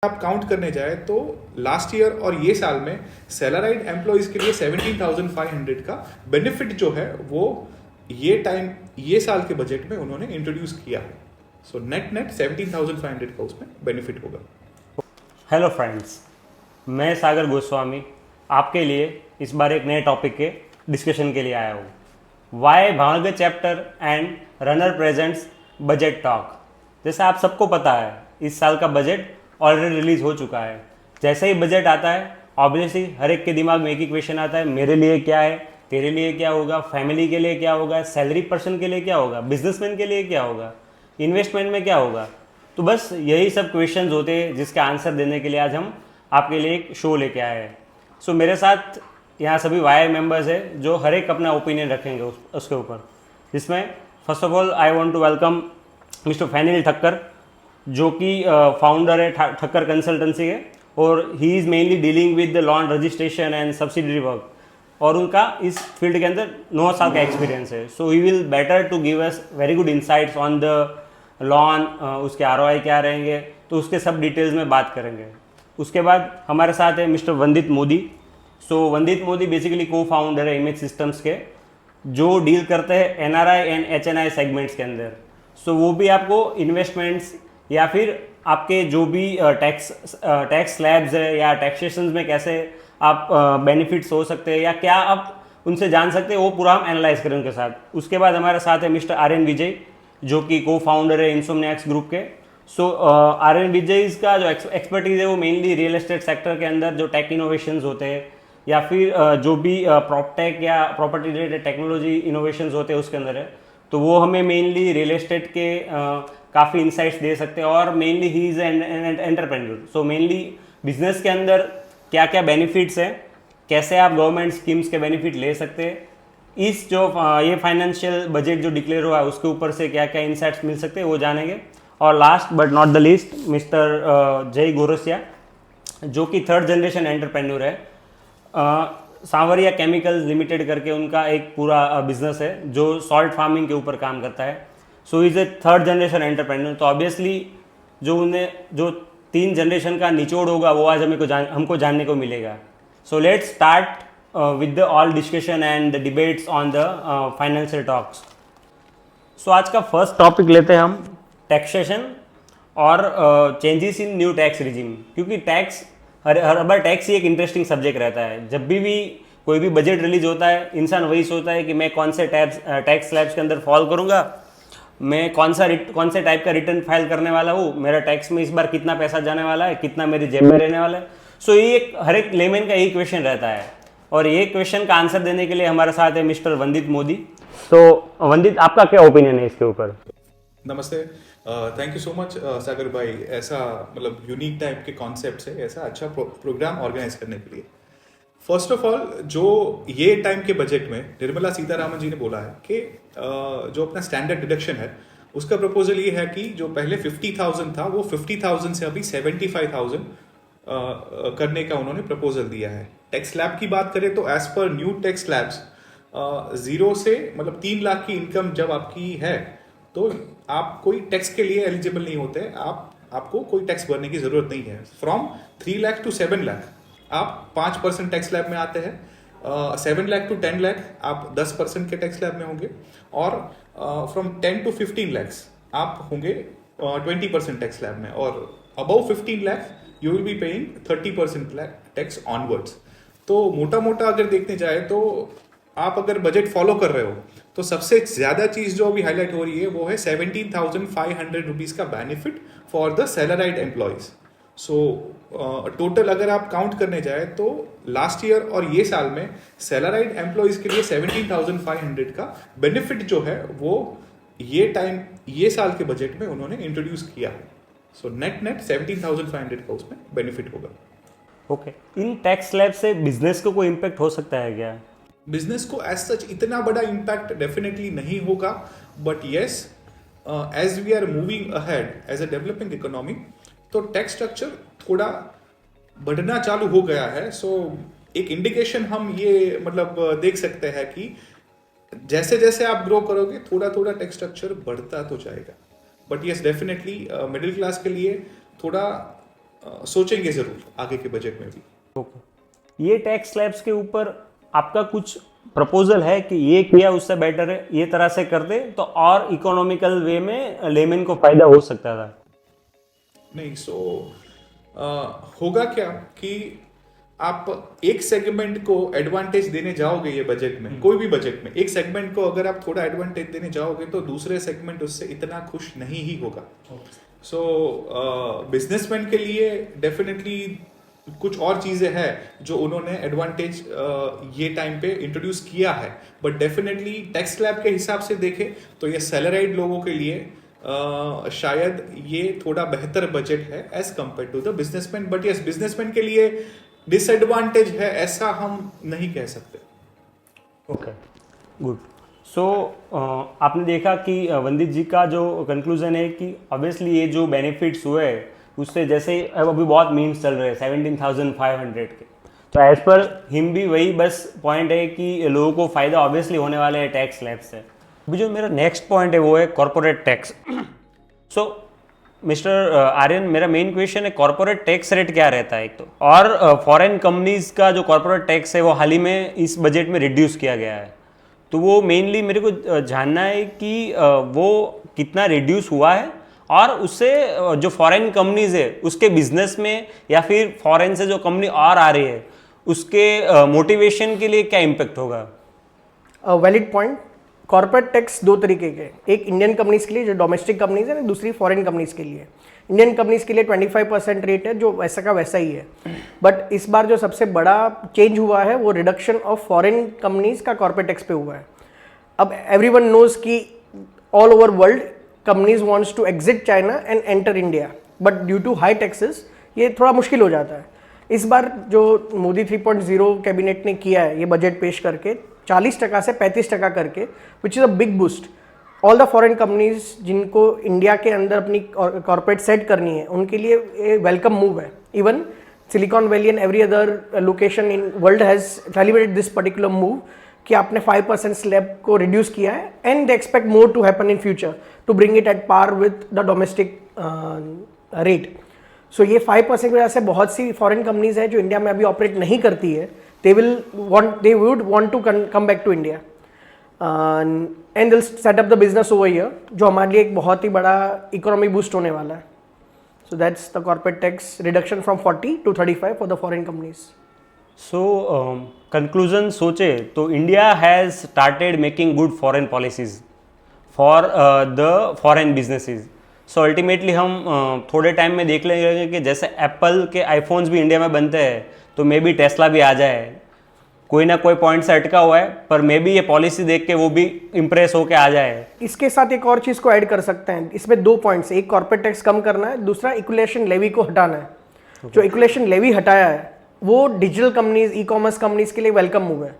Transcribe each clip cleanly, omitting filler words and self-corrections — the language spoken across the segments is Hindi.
आप काउंट करने जाए तो लास्ट ईयर और ये साल में सैलराइड एम्प्लॉयज के लिए 17,500 का बेनिफिट जो है वो ये साल के बजट में उन्होंने इंट्रोड्यूस किया है। सो नेट 17,500 का उसमें बेनिफिट होगा। हेलो फ्रेंड्स, मैं सागर गोस्वामी आपके लिए इस बार एक नए टॉपिक के डिस्कशन के लिए आया हूँ। Y Bhavnagar chapter and runner presents budget talk. जैसे आप सबको पता है, इस साल का बजट ऑलरेडी रिलीज हो चुका है। जैसे ही बजट आता है, ऑब्वियसली हर एक के दिमाग में एक ही क्वेश्चन आता है, मेरे लिए क्या है, तेरे लिए क्या होगा, फैमिली के लिए क्या होगा, सैलरी पर्सन के लिए क्या होगा, बिजनेसमैन के लिए क्या होगा, इन्वेस्टमेंट में क्या होगा। तो बस यही सब क्वेश्चंस होते हैं जिसका आंसर देने के लिए आज हम आपके लिए एक शो लेके आए हैं। सो मेरे साथ यहाँ सभी वाई मेंबर्स हैं जो हर एक अपना ओपिनियन रखेंगे उसके ऊपर। जिसमें first of all I want to welcome mister Fenil Thakkar, जो कि फाउंडर है ठक्कर कंसल्टेंसी है, और he is mainly dealing with the loan registration and subsidiary work, और उनका इस फील्ड के अंदर 9 साल का एक्सपीरियंस है। So he will better to give us very good insights on the loan, उसके ROI क्या रहेंगे, तो उसके सब डिटेल्स में बात करेंगे। उसके बाद हमारे साथ है मिस्टर वंदित मोदी। सो वंदित मोदी बेसिकली को फाउंडर है इमेज सिस्टम्स के, जो डील करते हैं NRI एंड HNI सेगमेंट्स के अंदर। सो वो भी आपको इन्वेस्टमेंट्स या फिर आपके जो भी टैक्स स्लैब्स है या टैक्सेशन में कैसे आप बेनिफिट्स हो सकते हैं या क्या आप उनसे जान सकते हैं, वो पूरा हम एनालाइज करें उनके साथ। उसके बाद हमारे साथ है मिस्टर RN विजय, जो कि को फाउंडर है इंसोमनियाक्स ग्रुप के। सो RN विजय का जो एक्सपर्टीज है वो मेनली रियल एस्टेट सेक्टर के अंदर जो टेक इनोवेशंस होते हैं या फिर जो भी प्रॉपटेक या प्रॉपर्टी रिलेटेड टेक्नोलॉजी इनोवेशंस होते हैं उसके अंदर है। तो वो हमें मेनली रियल एस्टेट के काफ़ी इंसाइट्स दे सकते हैं। और mainly he is an entrepreneur. So mainly business के अंदर क्या क्या बेनिफिट्स हैं, कैसे आप गवर्नमेंट स्कीम्स के बेनिफिट ले सकते हैं, इस जो ये फाइनेंशियल बजट जो डिक्लेयर हुआ है उसके ऊपर से क्या क्या इंसाइट्स मिल सकते हैं वो जानेंगे। और last but not the least mister जय गोरसिया, जो कि 3rd जनरेशन एंटरप्रेन्योर है। सांवरिया केमिकल्स लिमिटेड करके उनका एक पूरा बिजनेस है जो सॉल्ट फार्मिंग के ऊपर काम करता है। So is a 3rd generation entrepreneur. तो ऑब्वियसली जो 3 जनरेशन का निचोड़ होगा वो आज हमको जानने को मिलेगा। So let's start with the all discussion and the debates on the financial talks. So आज का फर्स्ट टॉपिक लेते हैं हम टैक्सेशन और changes in new tax regime. क्योंकि टैक्स हर बार टैक्स ही एक इंटरेस्टिंग सब्जेक्ट रहता है। जब भी कोई भी बजट रिलीज होता है, इंसान वही सोचता है कि मैं कौन से टैक्स स्लैब्स के अंदर फॉल करूँगा, मैं कौन से टाइप का रिटर्न फाइल करने वाला हूँ, मेरा टैक्स में इस बार कितना पैसा जाने वाला है, कितना मेरी जेब में रहने वाला है। सो ये हर एक लेमैन का यही क्वेश्चन रहता है, और ये क्वेश्चन का आंसर देने के लिए हमारे साथ है मिस्टर वंदित मोदी। तो वंदित, आपका क्या ओपिनियन है इसके ऊपर? नमस्ते, थैंक यू सो मच सागर भाई, ऐसा मतलब यूनिक टाइप के कॉन्सेप्ट से ऐसा अच्छा प्रोग्राम ऑर्गेनाइज करने के लिए। फर्स्ट ऑफ ऑल, जो ये टाइम के बजट में निर्मला सीतारामन जी ने बोला है कि जो अपना स्टैंडर्ड डिडक्शन है उसका प्रपोजल ये है कि जो पहले 50,000 था वो 50,000 से अभी 75,000 करने का उन्होंने प्रपोजल दिया है। टैक्स स्लैब की बात करें तो as per new tax slabs 0 से मतलब 3 लाख की इनकम जब आपकी है तो आप कोई टैक्स के लिए एलिजिबल नहीं होते, आपको कोई टैक्स भरने की जरूरत नहीं है। फ्रॉम 3 लाख टू 7 लाख आप 5% टैक्स स्लैब में आते हैं, 7 लाख टू 10 लाख आप 10% के टैक्स स्लैब में होंगे, और फ्रॉम 10 टू 15 लैक्स आप होंगे 20% टैक्स स्लैब में, और above 15 lakh you will be paying 30% tax onwards. तो मोटा मोटा अगर देखने जाए तो आप अगर बजट फॉलो कर रहे हो तो सबसे ज्यादा चीज जो अभी हाईलाइट हो रही है वो है 17,500 रुपीज का benefit for the salaried employees. So total अगर आप काउंट करने जाए तो लास्ट ईयर और ये साल में सैलराइड एम्प्लॉयज के लिए 17,500 का बेनिफिट जो है वो ये साल के बजट में उन्होंने इंट्रोड्यूस किया है। सो नेट 17,500 का उसमें बेनिफिट होगा। ओके, इन टैक्स स्लैब से बिजनेस को कोई इम्पैक्ट हो सकता है क्या? बिजनेस को एज सच इतना बड़ा इम्पैक्ट डेफिनेटली नहीं होगा, but yes, as we are moving ahead as a developing economy तो टैक्स स्ट्रक्चर थोड़ा बढ़ना चालू हो गया है। सो एक इंडिकेशन हम ये मतलब देख सकते हैं कि जैसे जैसे आप ग्रो करोगे थोड़ा थोड़ा टैक्स स्ट्रक्चर बढ़ता तो जाएगा। But yes, definitely middle class के लिए थोड़ा सोचेंगे जरूर आगे के बजट में भी। ओके, ये टैक्स स्लैब्स के ऊपर आपका कुछ प्रपोजल है कि ये किया उससे बेटर है, ये तरह से कर दे तो और इकोनॉमिकल वे में लेमन को फायदा हो सकता था? नहीं, होगा क्या कि आप एक सेगमेंट को एडवांटेज देने जाओगे ये बजट में, कोई भी बजट में एक सेगमेंट को अगर आप थोड़ा एडवांटेज देने जाओगे तो दूसरे सेगमेंट उससे इतना खुश नहीं ही होगा। सो बिजनेसमैन के लिए डेफिनेटली कुछ और चीजें हैं जो उन्होंने एडवांटेज ये टाइम पे इंट्रोड्यूस किया है, बट डेफिनेटली टैक्स स्लैब के हिसाब से देखें तो ये सैलराइड लोगों के लिए शायद ये थोड़ा बेहतर बजट है as compare to the businessman. But yes, businessman के लिए डिसएडवांटेज है ऐसा हम नहीं कह सकते। Okay, good. सो आपने देखा कि वंदित जी का जो कंक्लूजन है कि ऑब्वियसली ये जो बेनिफिट्स हुए उससे, जैसे अब अभी बहुत मीम्स चल रहे हैं 17,500 के, तो एज पर हिम भी वही बस पॉइंट है कि लोगों को फायदा ऑब्वियसली होने वाला है टैक्स स्लैब से। अभी जो मेरा नेक्स्ट पॉइंट है वो है कॉर्पोरेट टैक्स। सो मिस्टर आर्यन, मेरा मेन क्वेश्चन है कॉर्पोरेट टैक्स रेट क्या रहता है एक तो, और फॉरेन कंपनीज का जो कॉर्पोरेट टैक्स है वो हाल ही में इस बजट में रिड्यूस किया गया है, तो वो मेनली मेरे को जानना है कि वो कितना रिड्यूस हुआ है और उससे जो फॉरेन कंपनीज है उसके बिजनेस में या फिर फॉरेन से जो कंपनी और आ रही है उसके मोटिवेशन के लिए क्या इम्पेक्ट होगा? Valid point. कॉर्पोरेट टैक्स दो तरीके के, एक इंडियन कंपनीज के लिए जो डोमेस्टिक कंपनीज है, दूसरी फॉरेन कंपनीज के लिए। इंडियन कंपनीज के लिए 25% रेट है जो वैसा का वैसा ही है, बट इस बार जो सबसे बड़ा चेंज हुआ है वो रिडक्शन ऑफ फॉरेन कंपनीज का कॉर्पोरेट टैक्स पे हुआ है। अब एवरीवन नोज कि all over world companies wants to exit China and enter India, but due to high taxes ये थोड़ा मुश्किल हो जाता है। इस बार जो मोदी 3.0 कैबिनेट ने किया है ये बजट पेश करके 40% से 35% करके, which is a big boost. All the foreign companies जिनको इंडिया के अंदर अपनी कॉर्पोरेट सेट करनी है उनके लिए ये वेलकम मूव है। Even Silicon Valley and every other location in world has celebrated this particular move कि आपने 5% स्लैब को रिड्यूस किया है and they expect more to happen in future to bring it at par with the domestic rate. So ये 5% की वजह से बहुत सी फॉरेन कंपनीज है जो इंडिया में अभी ऑपरेट नहीं करती है, they would want to come back to India and they'll set up the business over here, जो हमारे लिए एक बहुत ही बड़ा इकोनॉमी बूस्ट होने वाला है। So that's the corporate tax reduction from 40 to 35 for the foreign companies. So conclusion सोचे तो India has started making good foreign policies for the foreign businesses. So ultimately हम थोड़े टाइम में देख लेंगे कि जैसे एप्पल के आईफोन्स भी इंडिया में बनते हैं तो मे बी टेस्ला भी आ जाए, कोई ना कोई पॉइंट से अटका हुआ है पर मे बी ये पॉलिसी देख के वो भी इम्प्रेस होके आ जाए। इसके साथ एक और चीज़ को ऐड कर सकते हैं, इसमें दो पॉइंट्स, एक कॉर्पोरेट टैक्स कम करना है, दूसरा इक्विलेशन लेवी को हटाना है। जो इक्विलेशन लेवी हटाया है वो digital companies, e commerce companies के लिए वेलकम मूव है।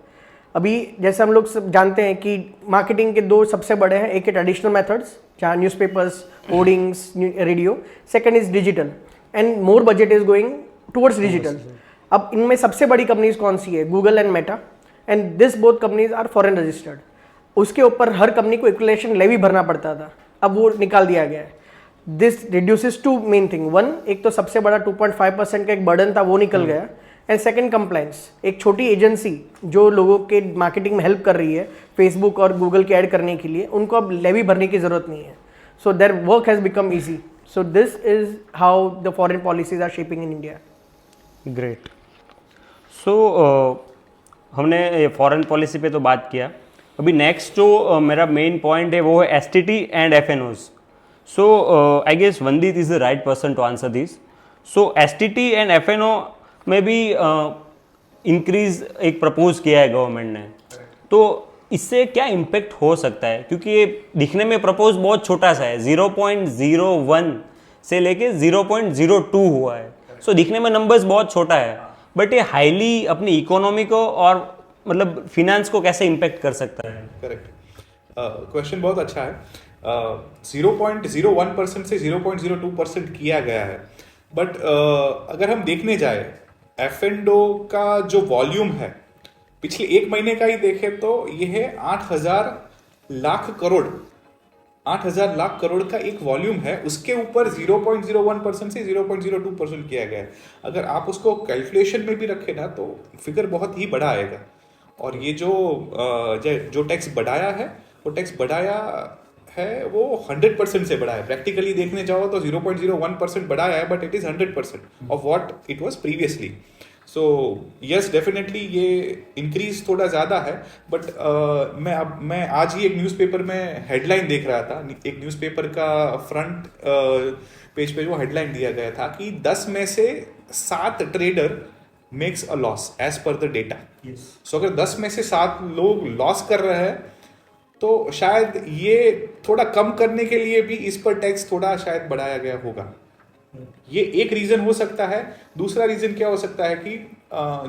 अभी जैसे हम लोग सब जानते हैं कि मार्केटिंग के दो सबसे बड़े हैं, एक है ट्रेडिशनल मेथड्स जहाँ newspapers, hoardings, radio, second is digital and more budget is going towards digital. अब इनमें सबसे बड़ी कंपनीज कौन सी है? Google and Meta, and this both companies are foreign registered. उसके ऊपर हर कंपनी को इक्विलेशन लेवी भरना पड़ता था, अब वो निकाल दिया गया है। This reduces to main thing, one, एक तो सबसे बड़ा 2.5% का एक बर्डन था वो निकल गया, एंड सेकंड कंप्लायंस। एक छोटी एजेंसी जो लोगों के मार्केटिंग में हेल्प कर रही है फेसबुक और गूगल के ऐड करने के लिए, उनको अब लेवी भरने की जरूरत नहीं है। So their work has become easy. So this is how the foreign policies are shaping in India. Great. So हमने फॉरेन पॉलिसी पे तो बात किया, अभी नेक्स्ट जो मेरा मेन पॉइंट है वो है STT and FNOs. So I guess Vandit is the right person to answer this. So STT and FNO में भी इंक्रीज एक प्रपोज किया है गवर्नमेंट ने, तो इससे क्या इम्पेक्ट हो सकता है? क्योंकि ये दिखने में प्रपोज बहुत छोटा सा है, 0.01 से लेके 0.02 हुआ है। सो दिखने में नंबर्स बहुत छोटा है, बट ये हाईली अपनी इकोनॉमी को और मतलब फिनेंस को कैसे इम्पेक्ट कर सकता है? करेक्ट, क्वेश्चन बहुत अच्छा है। 0.01% से 0.02% किया गया है, बट अगर हम देखने जाए एफ&ओ का जो वॉल्यूम है पिछले एक महीने का ही देखें तो ये है 8,000 लाख करोड़। 8,000 लाख करोड़ का एक वॉल्यूम है, उसके ऊपर 0.01% से 0.02% किया गया है। अगर आप उसको कैलकुलेशन में भी रखें ना तो फिगर बहुत ही बड़ा आएगा। और ये जो टैक्स बढ़ाया है, वो टैक्स बढ़ाया है वो 100% से बढ़ा है। प्रैक्टिकली देखने जाओ तो 0.01% बढ़ाया है, but it is 100% of what it was previously. So yes, definitely ये इंक्रीज थोड़ा ज़्यादा है। बट मैं आज ही एक न्यूज़पेपर में हेडलाइन देख रहा था। एक न्यूज़पेपर का फ्रंट पेज पे वो हेडलाइन दिया गया था कि 10 में से 7 trader makes a loss as per the data. So अगर 10 में से 7 लोग लॉस कर रहे हैं तो शायद ये थोड़ा कम करने के लिए भी इस पर टैक्स थोड़ा शायद बढ़ाया गया होगा। ये एक रीजन हो सकता है। दूसरा रीजन क्या हो सकता है कि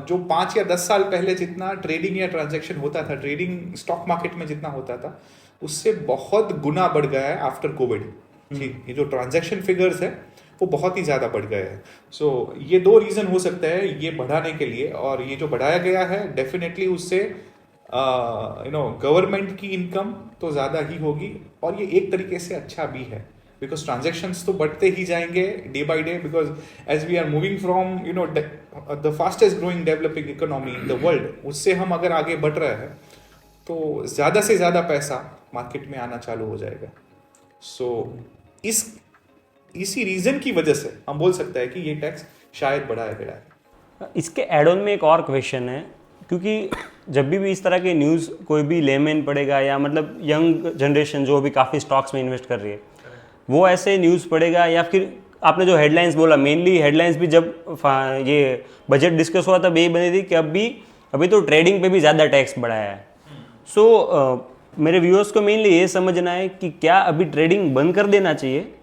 जो 5 या 10 साल पहले जितना ट्रेडिंग या ट्रांजैक्शन होता था, ट्रेडिंग स्टॉक मार्केट में जितना होता था, उससे बहुत गुना बढ़ गया है आफ्टर कोविड। ठीक, ये जो ट्रांजैक्शन फिगर्स है वो बहुत ही ज़्यादा बढ़ गए हैं। सो ये 2 रीज़न हो सकता है ये बढ़ाने के लिए। और ये जो बढ़ाया गया है डेफिनेटली उससे गवर्नमेंट की इनकम तो ज़्यादा ही होगी। और ये एक तरीके से अच्छा भी है, बिकॉज ट्रांजेक्शन्स तो बढ़ते ही जाएंगे day by day, because as we are moving from the fastest growing developing economy in the world, उससे हम अगर आगे बढ़ रहे हैं तो ज़्यादा से ज़्यादा पैसा मार्केट में आना चालू हो जाएगा। सो इसी रीज़न की वजह से हम बोल सकते हैं कि ये टैक्स शायद बढ़ाया गया है। इसके एड ऑन में एक और क्वेश्चन है, क्योंकि जब भी इस तरह के न्यूज़ कोई भी लेमैन पढ़ेगा या मतलब यंग जनरेशन जो भी काफ़ी स्टॉक्स में इन्वेस्ट कर रही है, वो ऐसे न्यूज़ पढ़ेगा। या फिर आपने जो हेडलाइंस बोला, मेनली हेडलाइंस भी जब ये बजट डिस्कस हुआ तब यही बनी थी कि अभी तो ट्रेडिंग पे भी ज़्यादा टैक्स बढ़ाया है। सो मेरे व्यूअर्स को मेनली ये समझना है कि क्या अभी ट्रेडिंग बंद कर देना चाहिए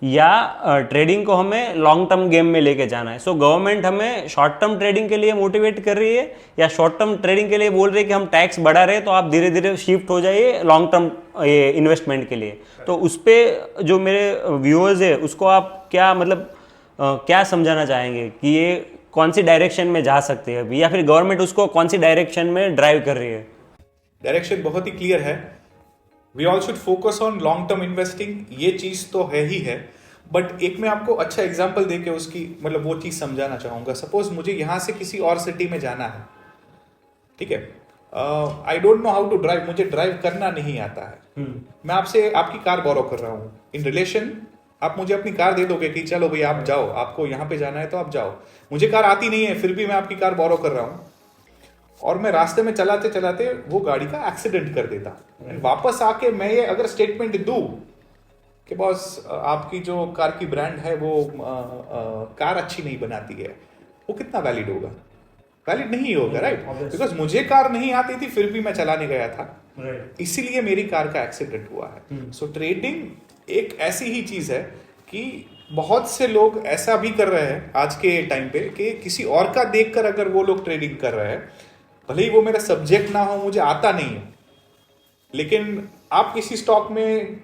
या ट्रेडिंग को हमें लॉन्ग टर्म गेम में लेके जाना है। सो गवर्नमेंट हमें शॉर्ट टर्म ट्रेडिंग के लिए मोटिवेट कर रही है या शॉर्ट टर्म ट्रेडिंग के लिए बोल रही है कि हम टैक्स बढ़ा रहे हैं तो आप धीरे धीरे शिफ्ट हो जाइए लॉन्ग टर्म इन्वेस्टमेंट के लिए। तो उस पर जो मेरे व्यूअर्स है उसको आप क्या मतलब क्या समझाना चाहेंगे कि ये कौन सी डायरेक्शन में जा सकते हैं अभी, या फिर गवर्नमेंट उसको कौन सी डायरेक्शन में ड्राइव कर रही है? डायरेक्शन बहुत ही क्लियर है। We all should focus on long term investing, ये चीज़ तो है ही है। बट एक मैं आपको अच्छा एग्जांपल दे के उसकी मतलब वो चीज़ समझाना चाहूँगा। सपोज मुझे यहाँ से किसी और सिटी में जाना है, ठीक है, I don't know how to drive, मुझे ड्राइव करना नहीं आता है। मैं आपसे आपकी कार बोरो कर रहा हूँ। इन रिलेशन आप मुझे अपनी कार दे दोगे कि चलो भाई आप जाओ, आपको यहाँ पे जाना है तो आप जाओ। मुझे कार आती नहीं है, फिर भी मैं आपकी कार बोरो कर रहा हूँ और मैं रास्ते में चलाते चलाते वो गाड़ी का एक्सीडेंट कर देता। वापस आके मैं ये अगर स्टेटमेंट दूं कि बॉस आपकी जो कार की ब्रांड है वो कार अच्छी नहीं बनाती है, वो कितना वैलिड होगा? वैलिड नहीं होगा, राइट? बिकॉज मुझे कार नहीं आती थी फिर भी मैं चलाने गया था, इसीलिए मेरी कार का एक्सीडेंट हुआ है। सो ट्रेडिंग एक ऐसी ही चीज है कि बहुत से लोग ऐसा भी कर रहे हैं आज के टाइम पे कि किसी और का देखकर अगर वो लोग ट्रेडिंग कर रहे हैं, भले ही वो मेरा सब्जेक्ट ना हो, मुझे आता नहीं है, लेकिन आप किसी स्टॉक में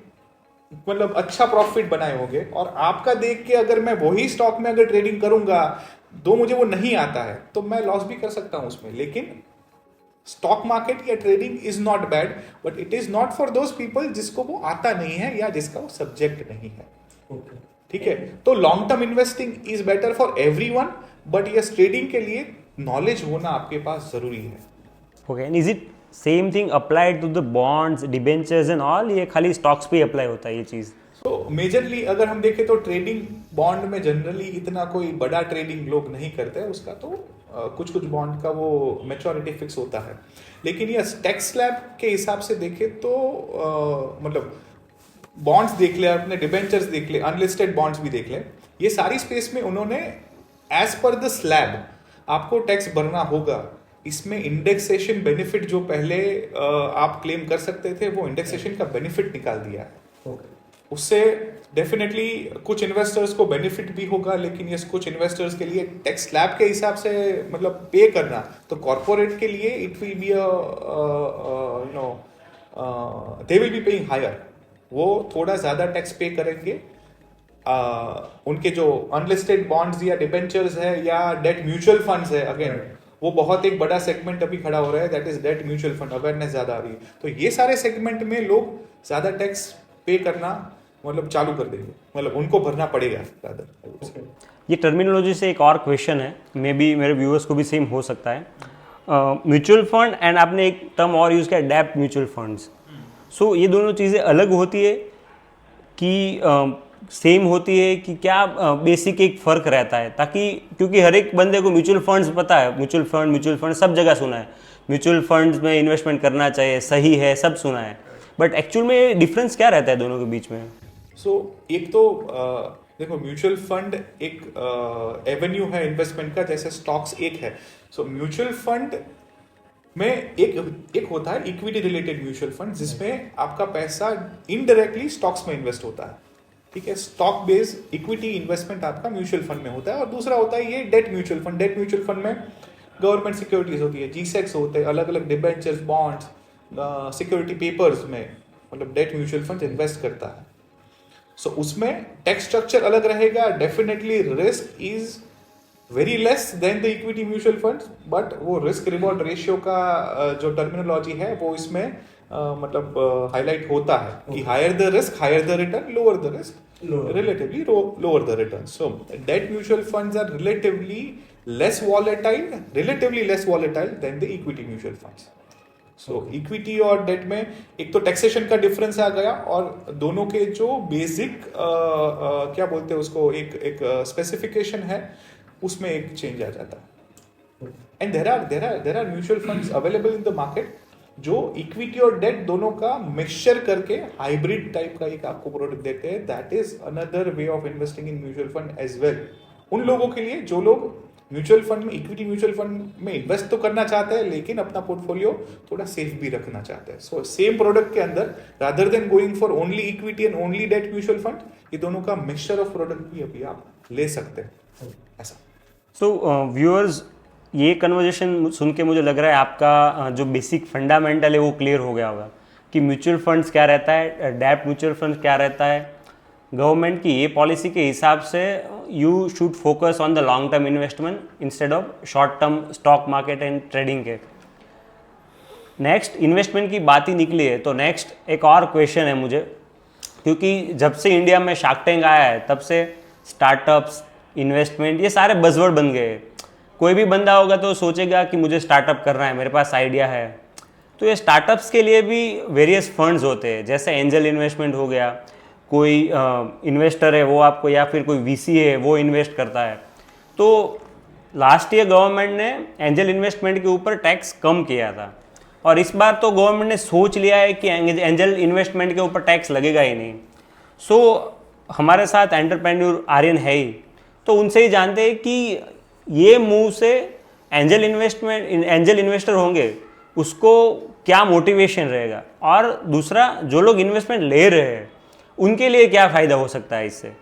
मतलब अच्छा प्रॉफिट बनाए होंगे और आपका देख के अगर मैं वही स्टॉक में अगर ट्रेडिंग करूंगा तो मुझे वो नहीं आता है तो मैं लॉस भी कर सकता हूं उसमें। लेकिन स्टॉक मार्केट या trading is not bad, but it is not for those people जिसको वो आता नहीं है या जिसका वो सब्जेक्ट नहीं है। ठीक है, तो long term investing is better for everyone, but yes trading के लिए नॉलेज होना आपके पास जरूरी है। Okay, and is it same thing applied to the bonds, debentures and all, ये खाली स्टॉक्स पे अप्लाई होता है ये चीज़? तो मेजरली अगर हम देखें तो ट्रेडिंग बॉन्ड में जनरली इतना कोई बड़ा ट्रेडिंग लोग नहीं करते हैं, उसका तो कुछ कुछ बॉन्ड का वो मैच्योरिटी फिक्स होता है। लेकिन ये टैक्स स्लैब के हिसाब से देखें तो मतलब बॉन्ड्स देख ले, अपने डिबेंचर्स देख ले, अनलिस्टेड बॉन्ड्स भी देख ले, ये सारी स्पेस में उन्होंने एज पर द स्लैब आपको टैक्स भरना होगा। इसमें इंडेक्सेशन बेनिफिट जो पहले आप क्लेम कर सकते थे वो इंडेक्सेशन का बेनिफिट निकाल दिया है। उससे डेफिनेटली कुछ इन्वेस्टर्स को बेनिफिट भी होगा, लेकिन ये कुछ इन्वेस्टर्स के लिए टैक्स स्लैब के हिसाब से मतलब पे करना, तो कॉर्पोरेट के लिए it will be they will be paying higher, वो थोड़ा ज्यादा टैक्स पे करेंगे। उनके जो अनलिस्टेड बॉन्ड्स या डिबेंचर्स है या डेट म्यूचुअल फंड्स है, अगेन वो बहुत एक बड़ा सेगमेंट अभी खड़ा हो रहा है, that is debt mutual fund, awareness ज्यादा आ रही है। तो ये सारे सेगमेंट में लोग ज्यादा टैक्स पे करना मतलब चालू कर देंगे, मतलब उनको भरना पड़ेगा rather। ये टर्मिनोलॉजी से एक और क्वेश्चन है, मे बी मेरे व्यूअर्स को भी सेम हो सकता है। म्यूचुअल फंड एंड आपने एक टर्म और यूज़ किया डेप्ट म्यूचुअल फंड्स। सो ये दोनों चीज़ें अलग होती है कि सेम होती है कि क्या बेसिक एक फ़र्क रहता है, ताकि क्योंकि हर एक बंदे को म्यूचुअल फंड्स पता है, म्यूचुअल फंड सब जगह सुना है, म्यूचुअल फंड्स में इन्वेस्टमेंट करना चाहिए, सही है, सब सुना है, बट एक्चुअल में डिफरेंस क्या रहता है दोनों के बीच में? एक तो देखो म्यूचुअल फंड एक एवेन्यू है इन्वेस्टमेंट का, जैसे स्टॉक्स एक है। म्यूचुअल फंड में एक होता है इक्विटी रिलेटेड म्यूचुअल फंड, जिसमें आपका पैसा इनडायरेक्टली स्टॉक्स में इन्वेस्ट होता है, ठीक है। स्टॉक बेस्ड इक्विटी इन्वेस्टमेंट आपका म्यूचुअल फंड में होता है। और दूसरा होता है ये debt mutual fund. Debt mutual fund में गवर्नमेंट सिक्योरिटीज होती है, जीसेक्स होते हैं, अलग अलग डिबेंचर्स, बॉन्ड्स, सिक्योरिटी पेपर्स में मतलब डेट म्यूचुअल फंड इन्वेस्ट करता है। उसमें टैक्स स्ट्रक्चर अलग रहेगा, definitely risk is very less than the equity mutual fund, but वो रिस्क रिवॉर्ड रेशियो का जो टर्मिनोलॉजी है वो इसमें मतलब हाईलाइट होता है कि higher the risk higher the return, lower the risk relatively lower the return. So debt mutual funds are relatively less volatile than the equity mutual funds. Equity और डेट में एक तो टैक्सेशन का डिफरेंस आ गया, और दोनों के जो बेसिक क्या बोलते हैं उसको, एक स्पेसिफिकेशन है, उसमें एक चेंज आ जाता है। And there are mutual funds available in the market जो इक्विटी और डेट दोनों का मिक्सचर करके हाइब्रिड टाइप का एक आपको प्रोडक्ट देते हैं। That is another way of investing in mutual fund as well, उन लोगों के लिए जो लोग म्यूचुअल फंड में, इक्विटी म्यूचुअल फंड में इन्वेस्ट तो करना चाहते हैं लेकिन अपना पोर्टफोलियो थोड़ा सेफ भी रखना चाहते हैं। सो सेम प्रोडक्ट के अंदर rather than going for only equity and only debt mutual fund, ये दोनों का मिक्सचर ऑफ प्रोडक्ट भी अभी आप ले सकते हैं ऐसा। सो व्यूअर्स, ये कन्वर्जेशन सुन के मुझे लग रहा है आपका जो बेसिक फंडामेंटल है वो क्लियर हो गया होगा कि म्यूचुअल फंड्स क्या रहता है, डेप्ट म्यूचुअल फंड्स क्या रहता है। गवर्नमेंट की ये पॉलिसी के हिसाब से you should focus on the long term investment instead of short term stock market and trading के। नेक्स्ट इन्वेस्टमेंट की बात ही निकली है तो नेक्स्ट एक और क्वेश्चन है मुझे, क्योंकि जब से इंडिया में शार्क टैंक आया है तब से स्टार्टअप्स, इन्वेस्टमेंट, ये सारे बज़वर्ड बन गए। कोई भी बंदा होगा तो सोचेगा कि मुझे स्टार्टअप करना है, मेरे पास आइडिया है। तो ये स्टार्टअप्स के लिए भी वेरियस फंड्स होते हैं, जैसे एंजल इन्वेस्टमेंट हो गया, कोई इन्वेस्टर है वो आपको, या फिर कोई वीसी है वो इन्वेस्ट करता है। तो लास्ट ईयर गवर्नमेंट ने एंजल इन्वेस्टमेंट के ऊपर टैक्स कम किया था, और इस बार तो गवर्नमेंट ने सोच लिया है कि एंजल इन्वेस्टमेंट के ऊपर टैक्स लगेगा ही नहीं। सो हमारे साथ एंटरप्रेन्योर आर्यन है ही, तो उनसे ही जानते हैं कि ये मूव से एंजल इन्वेस्टर होंगे उसको क्या मोटिवेशन रहेगा, और दूसरा जो लोग इन्वेस्टमेंट ले रहे हैं उनके लिए क्या फ़ायदा हो सकता है इससे।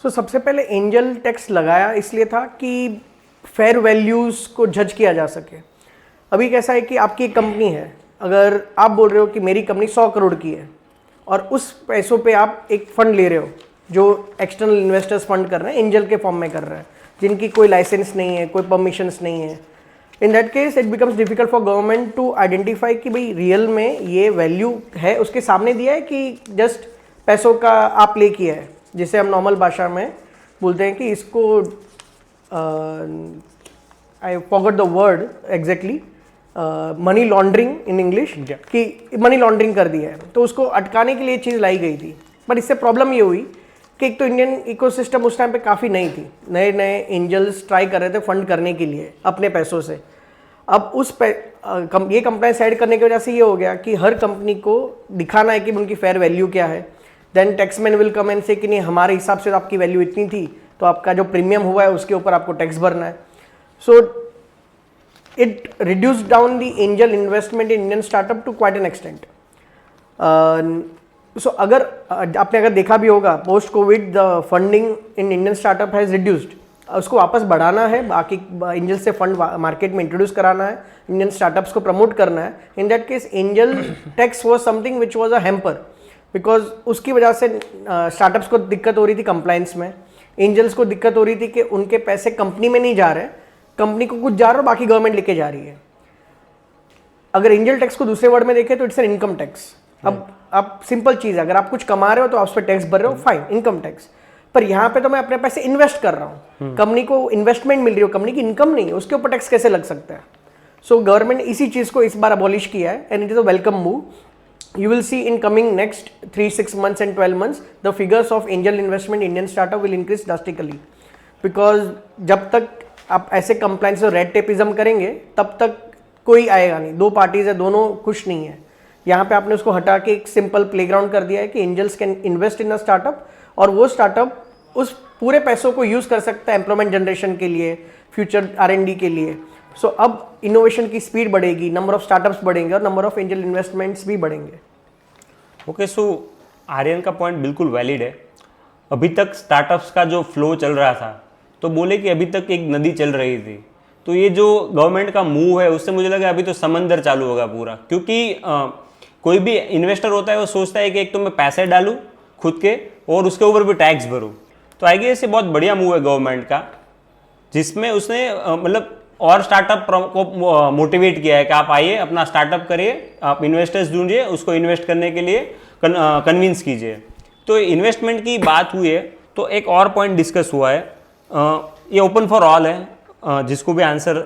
सबसे पहले एंजल टैक्स लगाया इसलिए था कि फेयर वैल्यूज़ को जज किया जा सके। अभी कैसा है कि आपकी एक कंपनी है, अगर आप बोल रहे हो कि मेरी कंपनी 100 करोड़ की है और उस पैसों पे आप एक फ़ंड ले रहे हो जो एक्सटर्नल इन्वेस्टर्स फंड कर रहे हैं, एंजल के फॉर्म में कर रहे हैं, जिनकी कोई लाइसेंस नहीं है, कोई परमिशंस नहीं है। In that case it becomes difficult for government to identify कि भाई रियल में ये वैल्यू है, उसके सामने दिया है कि जस्ट पैसों का आप ले किया है, जिसे हम नॉर्मल भाषा में बोलते हैं कि इसको I forgot the word exactly, money laundering in English, कि मनी लॉन्ड्रिंग कर दिया है। तो उसको अटकाने के लिए चीज़ लाई गई थी, पर इससे प्रॉब्लम ये हुई कि एक तो इंडियन इकोसिस्टम उस टाइम पे काफ़ी नई थी, नए नए एंजल्स ट्राई कर रहे थे फंड करने के लिए अपने पैसों से। अब ये कंप्लायंस ऐड करने की वजह से ये हो गया कि हर कंपनी को दिखाना है कि उनकी फेयर वैल्यू क्या है। Then taxman will come and say कि नहीं, हमारे हिसाब से तो आपकी वैल्यू इतनी थी, तो आपका जो प्रीमियम हुआ है उसके ऊपर आपको टैक्स भरना है। So it reduce down the angel investment in Indian startup to quite an extent. So अगर आपने देखा भी होगा, post COVID the funding in Indian startup has reduced. उसको वापस बढ़ाना है, बाकी एंजल से फंड मार्केट में इंट्रोड्यूस कराना है, इंडियन स्टार्टअप्स को प्रमोट करना है। In that case angel tax was something which was a hamper, because उसकी वजह से स्टार्टअप्स को दिक्कत हो रही थी कंप्लायंस में, एंजल्स को दिक्कत हो रही थी कि उनके पैसे कंपनी में नहीं जा रहे, कंपनी को कुछ जा रहा है, बाकी गवर्नमेंट लेके जा रही है। अगर एंजल टैक्स को दूसरे वर्ड में देखें तो इट्स एन इनकम टैक्स। अब आप सिंपल चीज़ है, अगर आप कुछ कमा रहे हो तो आप उस पर टैक्स भर रहे हो, फाइन, इनकम टैक्स। पर यहाँ पे तो मैं अपने पैसे इन्वेस्ट कर रहा हूँ, कंपनी को इन्वेस्टमेंट मिल रही हो, कंपनी की इनकम नहीं है, उसके ऊपर टैक्स कैसे लग सकता है? सो गवर्नमेंट ने इसी चीज़ को इस बार अबॉलिश किया है and it is a welcome move. You will see in coming next 3, 6 months and 12 months, the figures of angel investment Indian startup will increase drastically. Because जब तक आप ऐसे compliance और red tapeism करेंगे तब तक कोई आएगा नहीं. दो पार्टीज है, दोनों खुश नहीं है. यहाँ पे आपने उसको हटा के एक सिंपल प्लेग्राउंड कर दिया है कि angels can invest in a startup और वो स्टार्टअप उस पूरे पैसों को यूज़ कर सकता है एम्प्लॉयमेंट जनरेशन के लिए, फ्यूचर R&D के लिए. सो अब इनोवेशन की स्पीड बढ़ेगी, नंबर ऑफ स्टार्टअप्स बढ़ेंगे और नंबर ऑफ एंजल इन्वेस्टमेंट्स भी बढ़ेंगे. ओके, सो आर्यन का पॉइंट बिल्कुल वैलिड है. अभी तक स्टार्टअप्स का जो फ्लो चल रहा था तो बोले कि अभी तक एक नदी चल रही थी, तो ये जो गवर्नमेंट का मूव है उससे मुझे लगा अभी तो समंदर चालू होगा पूरा. क्योंकि कोई भी इन्वेस्टर होता है वो सोचता है कि एक तो मैं पैसे डालूँ खुद के और उसके ऊपर भी टैक्स भरूँ. तो आई गेस ये बहुत बढ़िया मूव है गवर्नमेंट का, जिसमें उसने मतलब और स्टार्टअप को मोटिवेट किया है कि आप आइए, अपना स्टार्टअप करिए, आप इन्वेस्टर्स ढूंढिए, उसको इन्वेस्ट करने के लिए कन्विंस कीजिए. तो इन्वेस्टमेंट की बात हुई है तो एक और पॉइंट डिस्कस हुआ है, ये ओपन फॉर ऑल है, जिसको भी आंसर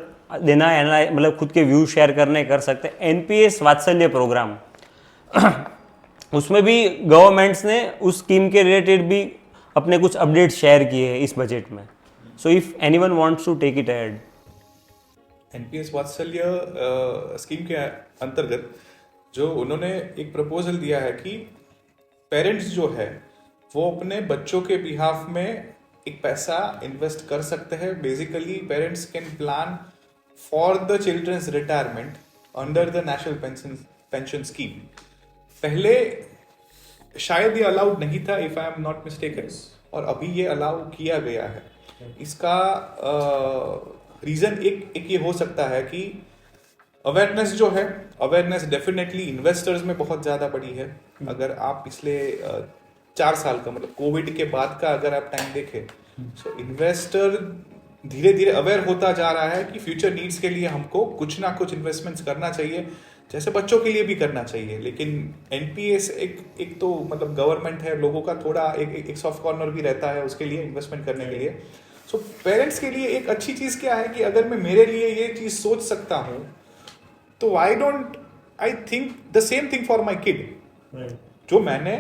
देना है मतलब खुद के व्यू शेयर करने कर सकते हैं. NPS वात्सल्य प्रोग्राम उसमें भी गवर्नमेंट्स ने उस स्कीम के रिलेटेड भी अपने कुछ अपडेट शेयर किए हैं इस बजट में. So if anyone wants to take it ahead. NPS Vatsalya scheme के अंतर्गत जो उन्होंने एक प्रपोजल दिया है कि पेरेंट्स जो है वो अपने बच्चों के बिहाफ में एक पैसा इन्वेस्ट कर सकते हैं. Basically parents can plan for the children's retirement under the national pension scheme. पहले शायद ये अलाउड नहीं था if I am not mistaken, और अभी ये अलाउ किया गया है. इसका रीजन एक ये हो सकता है कि अवेयरनेस जो है, अवेयरनेस डेफिनेटली इन्वेस्टर्स में बहुत ज्यादा बढ़ी है. अगर आप पिछले 4 साल का मतलब कोविड के बाद का अगर आप टाइम देखें, सो इन्वेस्टर धीरे धीरे अवेयर होता जा रहा है कि फ्यूचर नीड्स के लिए हमको कुछ ना कुछ इन्वेस्टमेंट्स करना चाहिए, जैसे बच्चों के लिए भी करना चाहिए. लेकिन NPS एक तो मतलब गवर्नमेंट है, लोगों का थोड़ा एक सॉफ्ट कॉर्नर भी रहता है उसके लिए इन्वेस्टमेंट करने के लिए. सो पेरेंट्स के लिए एक अच्छी चीज क्या है कि अगर मैं मेरे लिए ये चीज सोच सकता हूं तो why don't I think the same thing for my kid. जो मैंने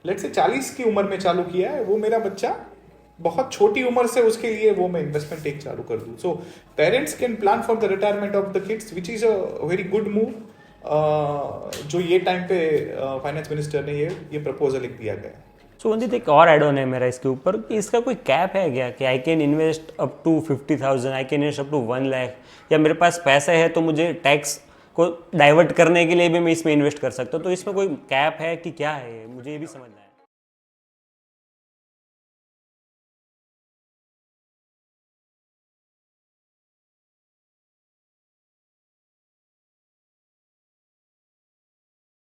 लेट्स से 40 की उम्र में चालू किया है, वो मेरा बच्चा बहुत छोटी उम्र से उसके लिए वो मैं इन्वेस्टमेंट एक चालू कर दूं. So parents can plan for the retirement of the kids which is a very good move. जो ये टाइम पे फाइनेंस मिनिस्टर ने ये प्रपोजल एक दिया गया है. सो वंदित एक और एड ऑन है मेरा इसके ऊपर कि इसका कोई कैप है क्या कि I can invest up to 50,000, I can invest up to 1 lakh, या मेरे पास पैसे है तो मुझे टैक्स को डाइवर्ट करने के लिए भी मैं इसमें इन्वेस्ट कर सकता हूँ. तो इसमें कोई कैप है कि क्या है, मुझे ये भी समझना है.